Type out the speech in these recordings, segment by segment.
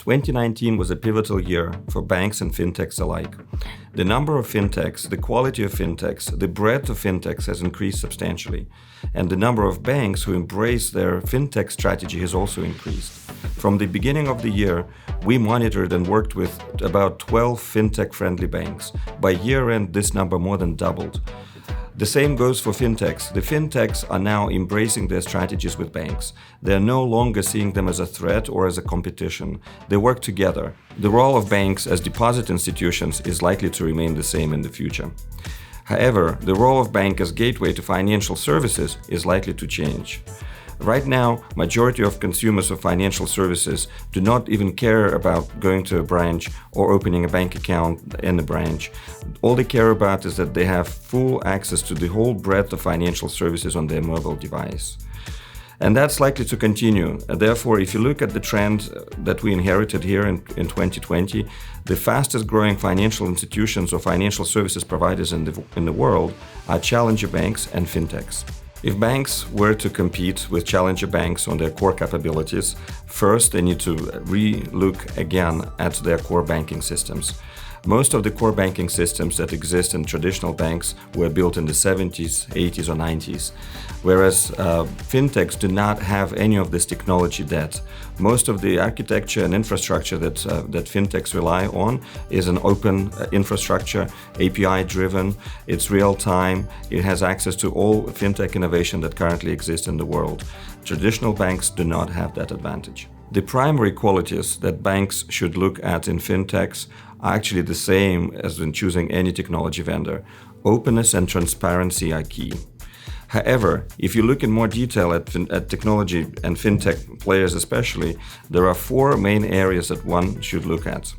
2019 was a pivotal year for banks and fintechs alike. The number of fintechs, the quality of fintechs, the breadth of fintechs has increased substantially. And the number of banks who embrace their fintech strategy has also increased. From the beginning of the year, we monitored and worked with about 12 fintech-friendly banks. By year-end, this number more than doubled. The same goes for fintechs. The fintechs are now embracing their strategies with banks. They're no longer seeing them as a threat or as a competition. They work together. The role of banks as deposit institutions is likely to remain the same in the future. However, the role of bank as gateway to financial services is likely to change. Right now, majority of consumers of financial services do not even care about going to a branch or opening a bank account in a branch. All they care about is that they have full access to the whole breadth of financial services on their mobile device. And that's likely to continue. Therefore, if you look at the trend that we inherited here in 2020, the fastest growing financial institutions or financial services providers in the world are challenger banks and fintechs. If banks were to compete with challenger banks on their core capabilities, first they need to re-look again at their core banking systems. Most of the core banking systems that exist in traditional banks were built in the 70s, 80s or 90s, whereas fintechs do not have any of this technology debt. Most of the architecture and infrastructure that fintechs rely on is an open infrastructure, API-driven, it's real-time, it has access to all fintech innovation that currently exists in the world. Traditional banks do not have that advantage. The primary qualities that banks should look at in fintechs are actually the same as when choosing any technology vendor. Openness and transparency are key. However, if you look in more detail at technology and fintech players especially, there are four main areas that one should look at.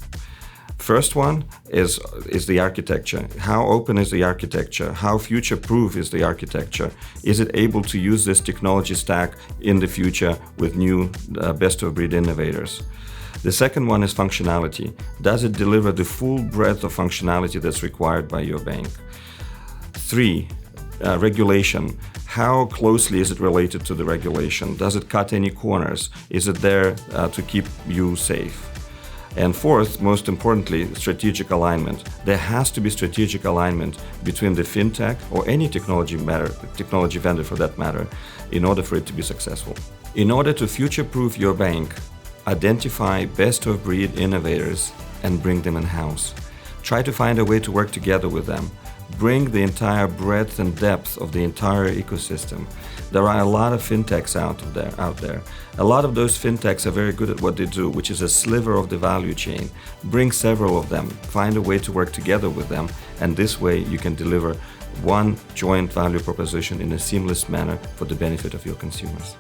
First one is the architecture. How open is the architecture? How future-proof is the architecture? Is it able to use this technology stack in the future with new best-of-breed innovators? The second one is functionality. Does it deliver the full breadth of functionality that's required by your bank? 3, regulation. How closely is it related to the regulation? Does it cut any corners? Is it there to keep you safe? And fourth, most importantly, strategic alignment. There has to be strategic alignment between the fintech or any technology vendor for that matter, in order for it to be successful. In order to future-proof your bank, identify best-of-breed innovators and bring them in-house. Try to find a way to work together with them. Bring the entire breadth and depth of the entire ecosystem. There are a lot of fintechs out there. A lot of those fintechs are very good at what they do, which is a sliver of the value chain. Bring several of them, find a way to work together with them, and this way you can deliver one joint value proposition in a seamless manner for the benefit of your consumers.